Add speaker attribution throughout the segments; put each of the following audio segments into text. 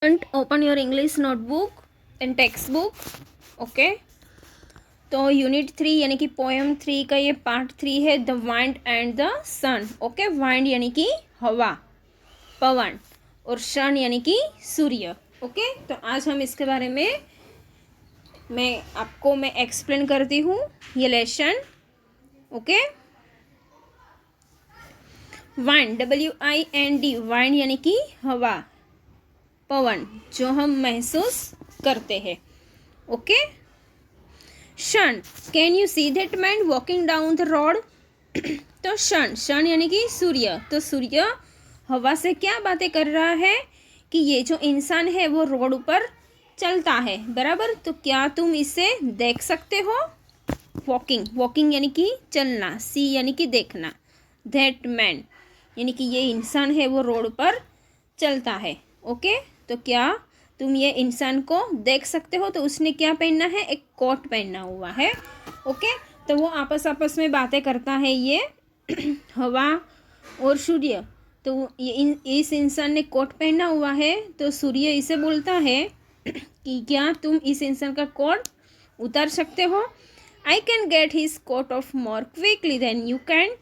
Speaker 1: And open your English notebook and textbook. Okay तो unit 3 यानी कि पोएम 3 का ये पार्ट 3 है, the wind and the sun. Okay, wind यानी कि हवा, पवन, और सन यानी कि सूर्य. ओके, तो आज हम इसके बारे में मैं एक्सप्लेन करती हूँ ये lesson. Okay, wind, WIND, wind यानी कि हवा, पवन, जो हम महसूस करते हैं. Okay, sun, can you see that man walking down the road. तो सन यानी कि सूर्य. तो सूर्य हवा से क्या बातें कर रहा है कि ये जो इंसान है वो रोड पर चलता है, बराबर. तो क्या तुम इसे देख सकते हो. वॉकिंग यानी कि चलना, सी यानी कि देखना, दैट मैन यानी कि ये इंसान है वो रोड पर चलता है. ओके, तो क्या तुम ये इंसान को देख सकते हो. तो उसने क्या पहनना है, एक कोट पहना हुआ है. ओके, तो वो आपस में बातें करता है ये हवा और सूर्य. तो ये इस इंसान ने कोट पहना हुआ है, तो सूर्य इसे बोलता है कि क्या तुम इस इंसान का कोट उतार सकते हो. I can get his coat off more quickly than you can.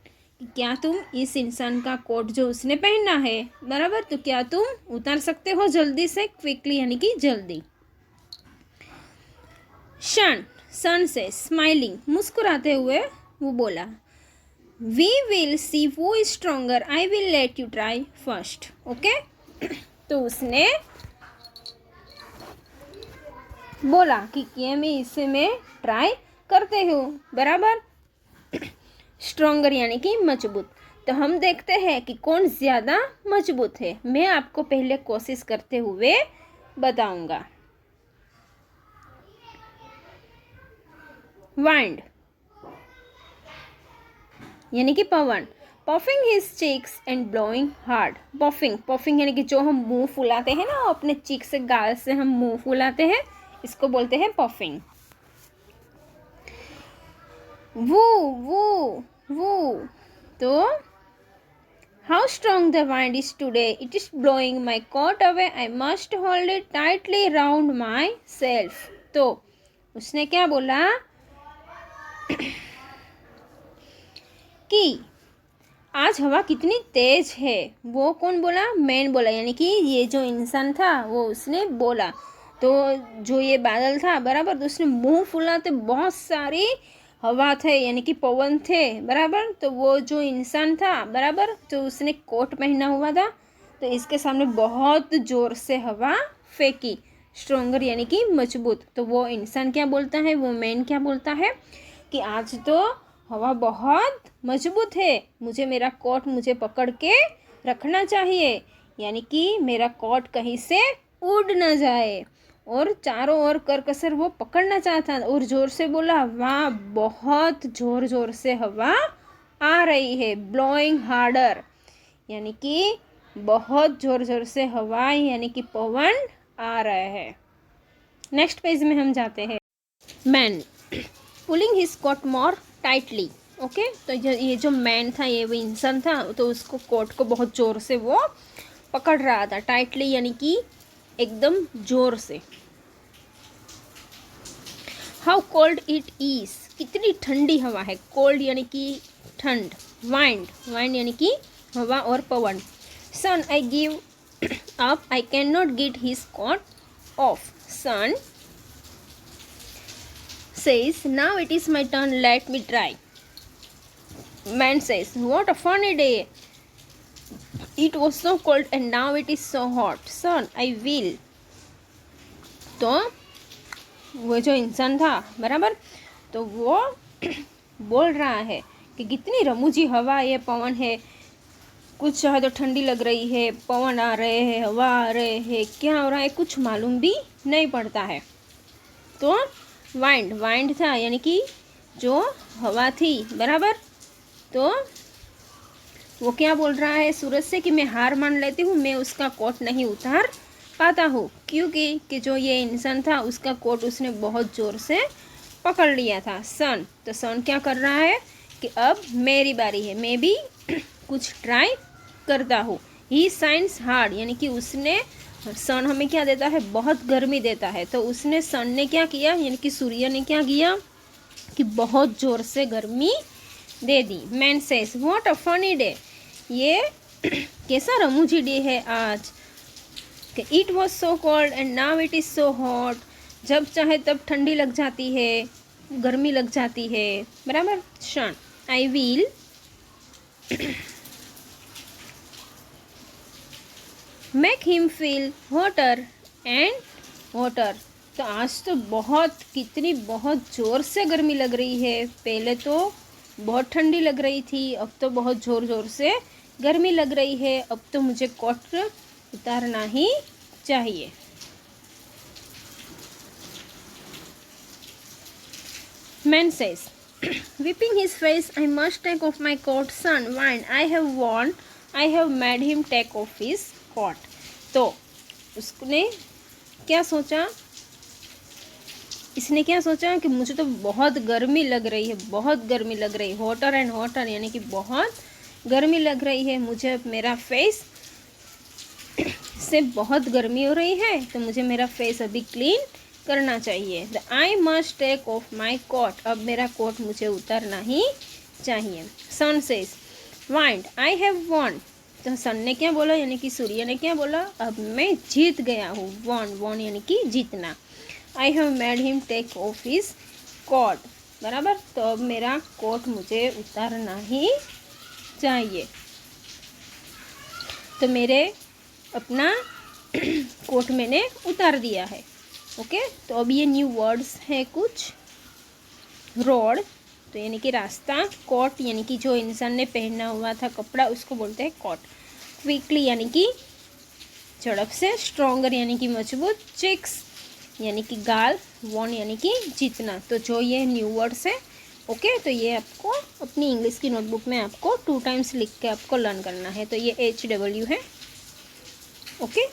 Speaker 1: क्या तुम इस इंसान का कोट जो उसने पहना है, बराबर, तो क्या तुम उतार सकते हो जल्दी से, क्विकली यानी कि जल्दी. सन से स्माइलिंग, मुस्कुराते हुए वो बोला, वी विल सी वो is stronger, I will let you try first. Okay, तो उसने बोला कि ये मैं ट्राई करते हूँ, बराबर. स्ट्रोंगर यानी कि मजबूत. तो हम देखते हैं कि कौन ज़्यादा मजबूत है. मैं आपको पहले कोशिश करते हुए बताऊंगा. वाइंड यानी कि पवन, puffing his cheeks and blowing hard. Puffing यानी कि जो हम मुंह फुलाते हैं ना, अपने चीक से, गाल से हम मुंह फुलाते हैं, इसको बोलते हैं पफिंग. वो तो how strong the wind is today, it is blowing my coat away, I must hold it tightly round myself. तो उसने क्या बोला कि आज हवा कितनी तेज है. वो कौन बोला, मैन बोला, यानी कि ये जो इंसान था वो उसने बोला. तो जो ये बादल था, बराबर, तो उसने मुंह फुलाते बहुत सारी हवा थे यानी कि पवन थे, बराबर. तो वो जो इंसान था, बराबर, तो उसने कोट पहना हुआ था, तो इसके सामने बहुत ज़ोर से हवा फेंकी. स्ट्रोंगर यानी कि मजबूत. तो वो इंसान क्या बोलता है, वो मैन क्या बोलता है कि आज तो हवा बहुत मजबूत है, मुझे मेरा कोट मुझे पकड़ के रखना चाहिए, यानी कि मेरा कोट कहीं से उड़ न जाए. और चारों ओर कर कसर वो पकड़ना चाहता और ज़ोर से बोला, वाह, बहुत ज़ोर से हवा आ रही है. ब्लोइंग हार्डर यानी कि बहुत ज़ोर से हवा यानी कि पवन आ रहा है. नेक्स्ट पेज में हम जाते हैं. मैन पुलिंग हिज कोट मोर टाइटली. ओके, तो ये जो मैन था, ये वो इंसान था, तो उसको कोट को बहुत ज़ोर से वो पकड़ रहा था. टाइटली यानी कि एकदम ज़ोर से. हाउ कोल्ड इट इज़, कितनी ठंडी हवा है. कोल्ड यानी कि ठंड. वाइंड यानी कि हवा और पवन. Sun, I give up, I can not get his coat off. Sun says, now it is my turn, let me try. Man says, what a funny day, it was so cold and now it is so hot. Son, I will. तो वो जो इंसान था, बराबर, तो वो बोल रहा है कि कितनी रमूजी हवा ये पवन है, कुछ चाहे तो ठंडी लग रही है, पवन आ रहे हैं, हवा आ रहे हैं, क्या हो रहा है कुछ मालूम भी नहीं पड़ता है. तो वाइंड था यानी कि जो हवा थी, बराबर. तो वो क्या बोल रहा है सूरज से कि मैं हार मान लेती हूँ, मैं उसका कोट नहीं उतार पाता हूँ, क्योंकि कि जो ये इंसान था उसका कोट उसने बहुत ज़ोर से पकड़ लिया था. तो सन क्या कर रहा है कि अब मेरी बारी है, मैं भी कुछ ट्राई करता हूँ. ही साइंस हार्ड यानी कि उसने सन हमें क्या देता है, बहुत गर्मी देता है। तो उसने, सन ने क्या किया, यानी कि सूर्य ने क्या किया कि बहुत ज़ोर से गर्मी दे दी। Man says what a funny day, ये कैसा रमूजी डे है आज। It was so cold and now it is so hot, जब चाहे तब ठंडी लग जाती है, गर्मी लग जाती है, बराबर। शन I will make him feel hotter and hotter. तो आज तो बहुत ज़ोर से गर्मी लग रही है। पहले तो बहुत ठंडी लग रही थी, अब तो बहुत ज़ोर से गर्मी लग रही है। अब तो मुझे कोट उतारना ही चाहिए। Man says weeping his face I must take off my coat sun win I have made him take off his coat. तो उसने क्या सोचा, इसने क्या सोचा कि मुझे तो बहुत गर्मी लग रही है, बहुत गर्मी लग रही है। हॉटर एंड हॉटर यानी कि बहुत गर्मी लग रही है, मुझे मेरा फेस से बहुत गर्मी हो रही है, तो मुझे मेरा फेस अभी क्लीन करना चाहिए। The I must take off my coat, अब मेरा कोट मुझे उतारना ही चाहिए। Sun says wind I have won, तो सन ने क्या बोला, यानी कि सूर्य ने क्या बोला, अब मैं जीत गया हूँ। वॉन यानी कि जीतना। I have made him take off his coat, बराबर। तो अब मेरा कोट मुझे उतारना ही चाहिए। तो मेरे अपना कोट मैंने उतार दिया है। ओके, तो अब ये न्यू वर्ड्स है कुछ। रोड, तो यानी कि रास्ता। कोट यानी कि जो इंसान ने पहना हुआ था कपड़ा, उसको बोलते हैं कोट। क्विकली यानी कि झड़प से। स्ट्रॉन्गर यानी कि मजबूत। चिक्स यानी कि गाल। वॉन यानी कि जीतना। तो जो ये न्यू वर्ड्स है, ओके, तो ये आपको अपनी इंग्लिश की नोटबुक में आपको 2 टाइम्स लिख के आपको लर्न करना है। तो ये HW है, ओके।